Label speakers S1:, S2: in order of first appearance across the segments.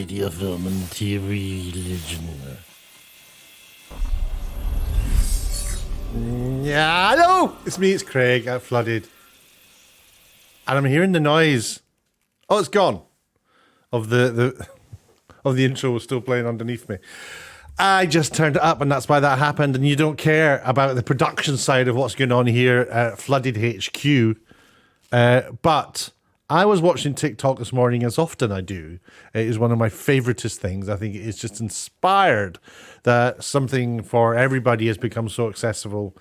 S1: media, film, and TV religion. Yeah, hello! It's me, it's Craig. I flooded. And I'm hearing the noise. Oh, it's gone. Of the intro was still playing underneath me. I just turned it up, and that's why that happened. And you don't care about the production side of what's going on here at Flooded HQ. But I was watching TikTok this morning, as often I do. It is one of my favoritist things. I think it's just inspired that something for everybody has become so accessible,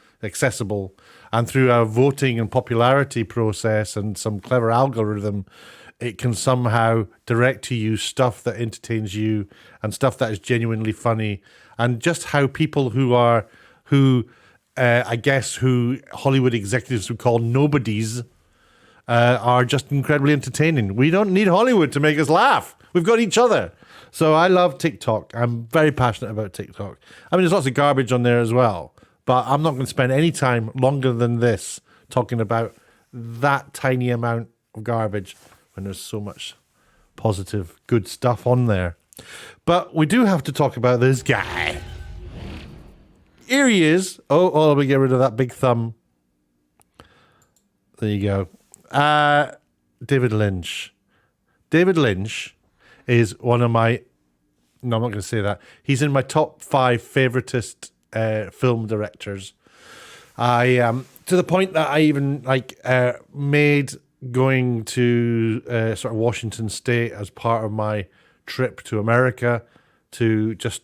S1: and through a voting and popularity process and some clever algorithm, it can somehow direct to you stuff that entertains you and stuff that is genuinely funny, and just how people who Hollywood executives would call nobodies are just incredibly entertaining. We don't need Hollywood to make us laugh. We've got each other. So I love TikTok. I'm very passionate about TikTok. I mean, there's lots of garbage on there as well, but I'm not going to spend any time longer than this talking about that tiny amount of garbage when there's so much positive, good stuff on there. But we do have to talk about this guy. Here he is. Oh, let me get rid of that big thumb. There you go. David Lynch. David Lynch is one of my... No, I'm not going to say that. He's in my top 5 favoritist film directors. To the point that I even made going to sort of Washington State as part of my trip to America to just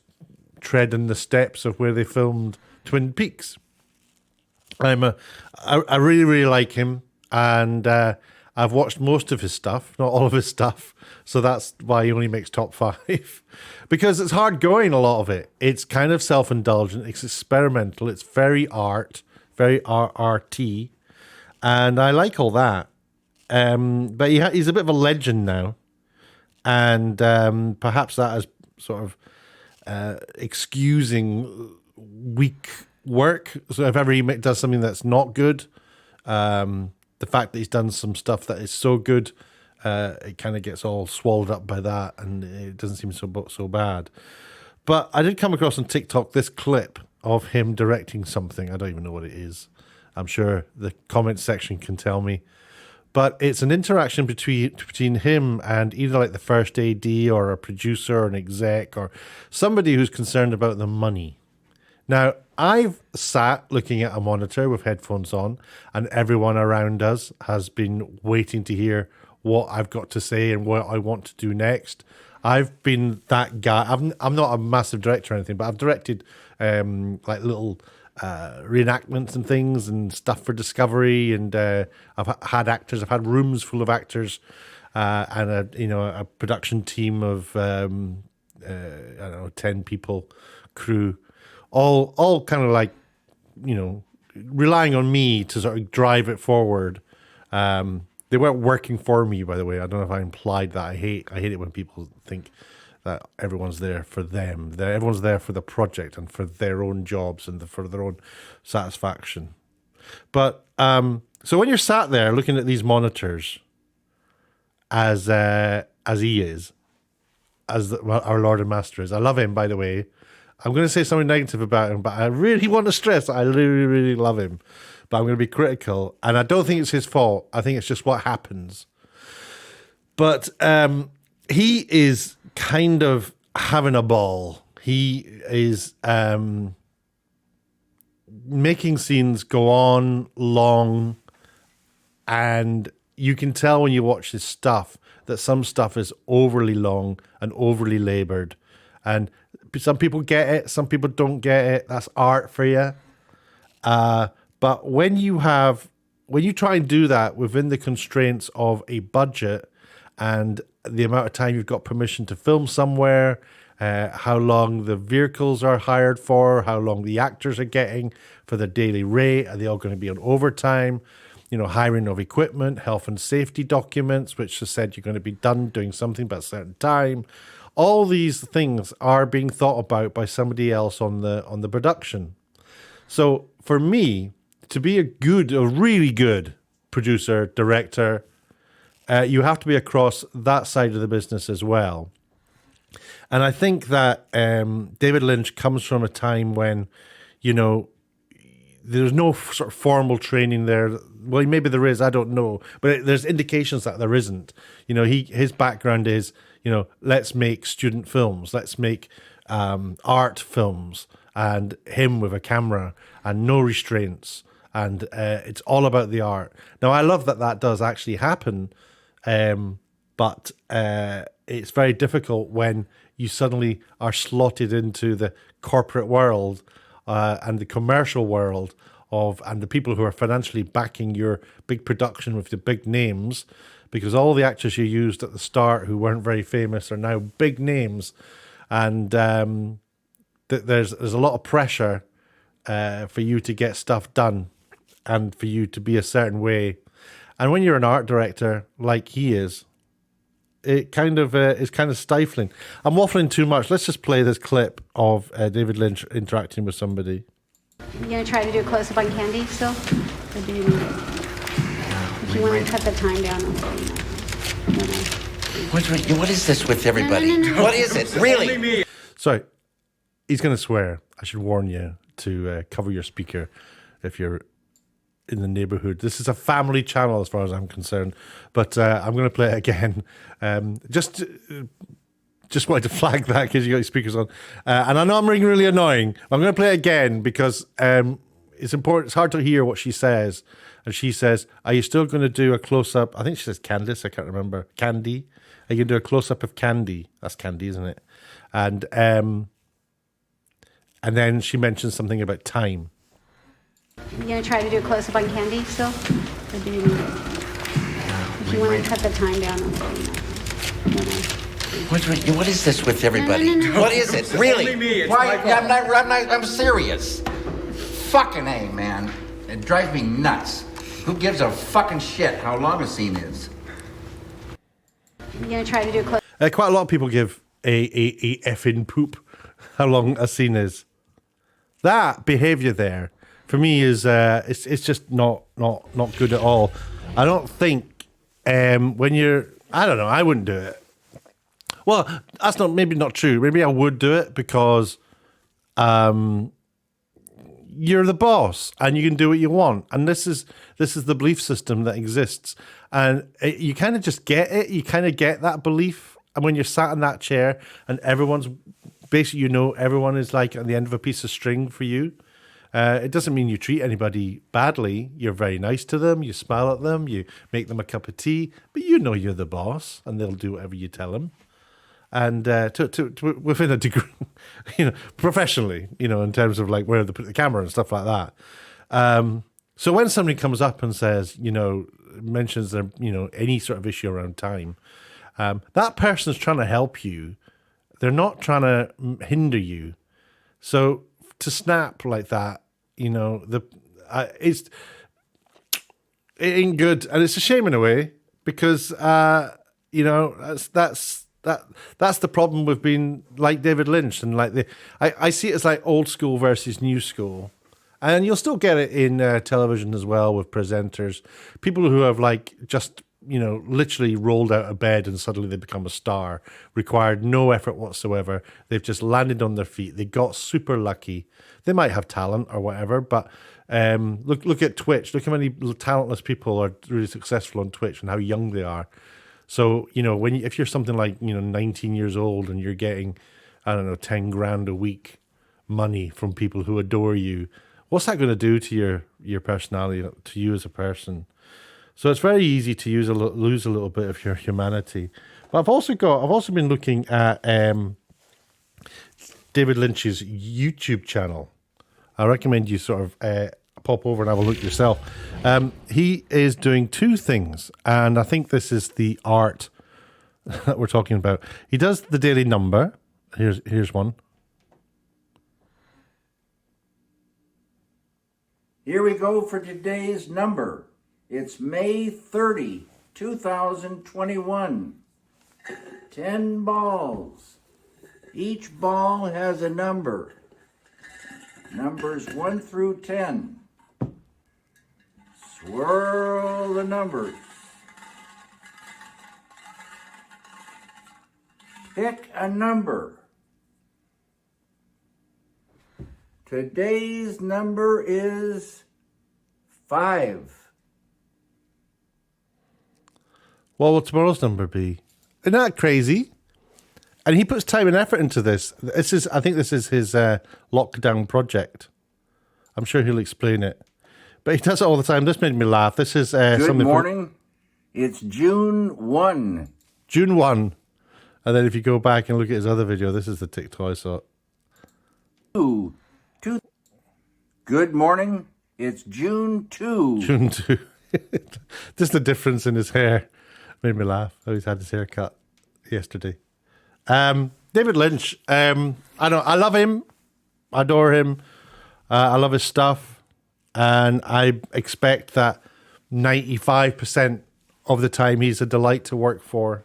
S1: tread in the steps of where they filmed Twin Peaks. I really, really like him, and I've watched most of his stuff, not all of his stuff, so that's why he only makes top 5. Because it's hard going, a lot of it. It's kind of self-indulgent, it's experimental, it's very art, very RRT, and I like all that. But he's a bit of a legend now, and perhaps that is sort of excusing weak work. So if ever he does something that's not good, the fact that he's done some stuff that is so good, it kind of gets all swallowed up by that, and it doesn't seem so bad. But I did come across on TikTok this clip of him directing something. I don't even know what it is. I'm sure the comment section can tell me. But it's an interaction between him and either like the first AD or a producer or an exec or somebody who's concerned about the money. Now, I've sat looking at a monitor with headphones on, and everyone around us has been waiting to hear what I've got to say and what I want to do next. I've been that guy. I'm not a massive director or anything, but I've directed like little reenactments and things and stuff for Discovery, and I've had actors. I've had rooms full of actors and a production team of 10 people, crew, all kind of like relying on me to sort of drive it forward. They weren't working for me, by the way. I don't know if I implied that. I hate it when people think that everyone's there for them. Everyone's there for the project and for their own jobs and for their own satisfaction. But so when you're sat there looking at these monitors, as he is, as our Lord and Master is, I love him, by the way. I'm going to say something negative about him, but I really want to stress I really, really love him. But I'm going to be critical, and I don't think it's his fault. I think it's just what happens. But he is kind of having a ball. He is making scenes go on long, and you can tell when you watch his stuff that some stuff is overly long and overly labored. And some people get it, some people don't get it. That's art for you. But when you try and do that within the constraints of a budget and the amount of time you've got permission to film somewhere, how long the vehicles are hired for, how long the actors are getting for their daily rate, are they all going to be on overtime, hiring of equipment, health and safety documents, which has said you're going to be done doing something by a certain time. All these things are being thought about by somebody else on the production. So for me, to be a really good producer, director, you have to be across that side of the business as well. And I think that David Lynch comes from a time when, you know, there's no sort of formal training there. Well, maybe there is, I don't know. But there's indications that there isn't. You know, his background is, you know, let's make student films. Let's make art films. And him with a camera and no restraints. And it's all about the art. Now, I love that does actually happen. But it's very difficult when you suddenly are slotted into the corporate world and the commercial world and the people who are financially backing your big production with the big names, because all the actors you used at the start who weren't very famous are now big names, and there's a lot of pressure for you to get stuff done and for you to be a certain way. And when you're an art director like he is, it kind of is kind of stifling. I'm waffling too much. Let's just play this clip of David Lynch interacting with somebody.
S2: You gonna try to do a close up on Candy still? Or do you need it? If you want to cut the time down,
S3: What is this with everybody?
S2: No.
S3: What is it? Really?
S1: Sorry, he's going to swear. I should warn you to cover your speaker if you're in the neighborhood. This is a family channel as far as I'm concerned, but I'm going to play it again. Just wanted to flag that because you got your speakers on. And I know I'm really annoying. I'm going to play it again because it's important. It's hard to hear what she says. And she says, are you still going to do a close-up? I think she says Candice. I can't remember. Candy. Are you going to do a close-up of Candy? That's Candy, isn't it? And then she mentions something about time.
S2: You gonna try to do a close up on Candy still? Or do you need it? If you want to cut the time down,
S3: What is this with everybody?
S2: No.
S3: What is it? Really? Why? I'm serious.
S4: Fucking A, man. It drives me nuts. Who gives a fucking shit how long a scene is?
S2: You gonna try to do a close
S1: Quite a lot of people give a effing poop how long a scene is. That behaviour there, for me, is it's just not good at all. I don't think when you're, I don't know, I wouldn't do it. Well, that's maybe not true. Maybe I would do it because you're the boss and you can do what you want. And this is the belief system that exists. And you kind of just get it. You kind of get that belief. And when you're sat in that chair and everyone's basically, you know, everyone is like at the end of a piece of string for you. It doesn't mean you treat anybody badly. You're very nice to them. You smile at them. You make them a cup of tea. But you know you're the boss and they'll do whatever you tell them. And to within a degree, you know, professionally, you know, in terms of like where they put the camera and stuff like that. So when somebody comes up and says, you know, mentions their, you know, any sort of issue around time, that person's trying to help you. They're not trying to hinder you. So to snap like that, you know, it ain't good, and it's a shame in a way because you know that's the problem with being like David Lynch and like I see it as like old school versus new school, and you'll still get it in television as well with presenters, people who have like just, you know, literally rolled out of bed and suddenly they become a star, required no effort whatsoever. They've just landed on their feet. They got super lucky. They might have talent or whatever, but look at Twitch. Look how many talentless people are really successful on Twitch and how young they are. So, you know, if you're something like, you know, 19 years old and you're getting, I don't know, 10 grand a week money from people who adore you, what's that going to do to your personality, to you as a person? So it's very easy to lose a little bit of your humanity. But I've also been looking at David Lynch's YouTube channel. I recommend you sort of pop over and have a look yourself. He is doing two things, and I think this is the art that we're talking about. He does the daily number. Here's one.
S4: Here we go for today's number. It's May 30, 2021. 10 balls. Each ball has a number. Numbers 1 through 10. Swirl the numbers. Pick a number. Today's number is 5.
S1: What will tomorrow's number be? Isn't that crazy? And he puts time and effort into this. I think this is his lockdown project. I'm sure he'll explain it. But he does it all the time. This made me laugh. This is
S4: Good morning. It's June 1.
S1: June 1. And then if you go back and look at his other video, this is the TikTok I saw.
S4: 2. Good morning. It's June 2.
S1: June 2. Just the difference in his hair made me laugh. Oh, he's had his hair cut yesterday. David Lynch. I love him. I adore him. I love his stuff. And I expect that 95% of the time he's a delight to work for.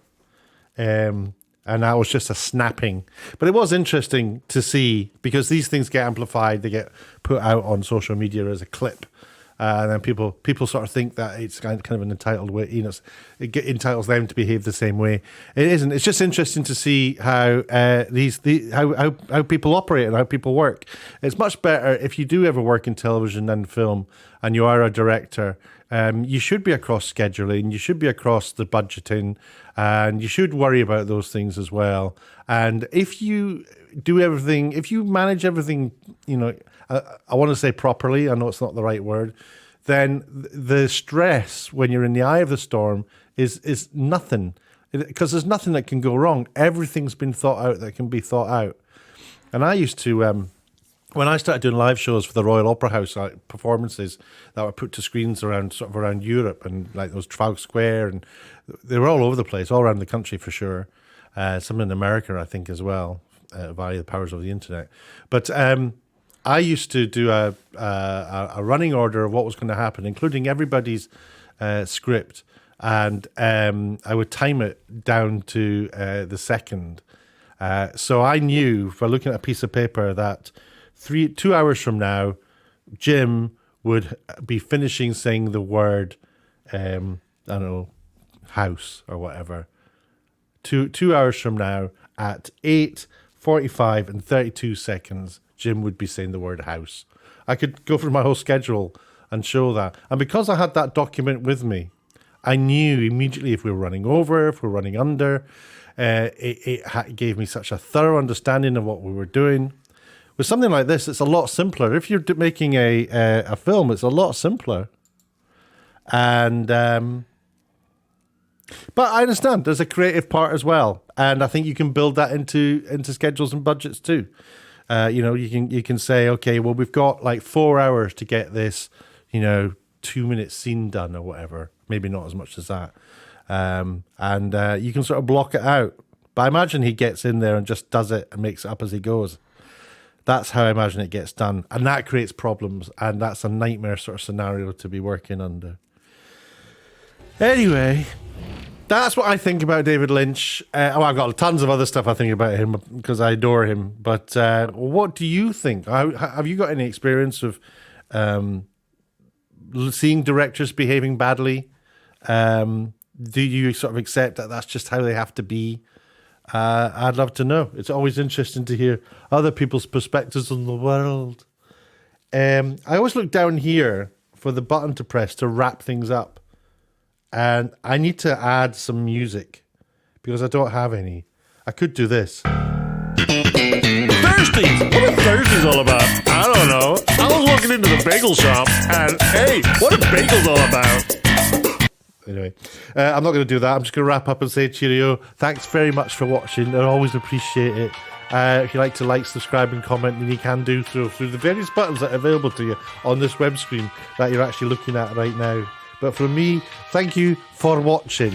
S1: And that was just a snapping. But it was interesting to see, because these things get amplified, they get put out on social media as a clip. And then people sort of think that it's kind of an entitled way, it entitles them to behave the same way. It isn't. It's just interesting to see how how people operate and how people work. It's much better if you do ever work in television and film, and you are a director. You should be across scheduling, you should be across the budgeting, and you should worry about those things as well. And if you do everything, if you manage everything, I want to say properly, I know it's not the right word, then the stress when you're in the eye of the storm is nothing. Because there's nothing that can go wrong. Everything's been thought out that can be thought out. And I used to... when I started doing live shows for the Royal Opera House, like performances that were put to screens around Europe, and like those Trafalgar Square, and they were all over the place, all around the country for sure. Some in America, I think, as well, via the powers of the internet. But I used to do a running order of what was going to happen, including everybody's script, and I would time it down to the second. So I knew, by looking at a piece of paper, that 2 hours from now, Jim would be finishing saying the word, I don't know, house or whatever. 2 hours from now, at 8:45 and 32 seconds, Jim would be saying the word house. I could go through my whole schedule and show that. And because I had that document with me, I knew immediately if we were running over, if we were running under. It gave me such a thorough understanding of what we were doing. With something like this, it's a lot simpler. If you're making a film, it's a lot simpler. And but I understand there's a creative part as well, and I think you can build that into schedules and budgets too. You can say, okay, well, we've got like 4 hours to get this, 2-minute scene done or whatever. Maybe not as much as that. And you can sort of block it out. But I imagine he gets in there and just does it and makes it up as he goes. That's how I imagine it gets done. And that creates problems. And that's a nightmare sort of scenario to be working under. Anyway, that's what I think about David Lynch. I've got tons of other stuff I think about him because I adore him. But what do you think? Have you got any experience of seeing directors behaving badly? Do you sort of accept that that's just how they have to be? I'd love to know. It's always interesting to hear other people's perspectives on the world. I always look down here for the button to press to wrap things up. And I need to add some music because I don't have any. I could do this.
S5: Thursdays! What are Thursdays all about? I don't know. I was walking into the bagel shop and, hey, what are bagels all about?
S1: Anyway, I'm not going to do that. I'm just going to wrap up and say cheerio. Thanks very much for watching. I always appreciate it. If you like to like, subscribe and comment, then you can do through the various buttons that are available to you on this web screen that you're actually looking at right now. But from me, thank you for watching.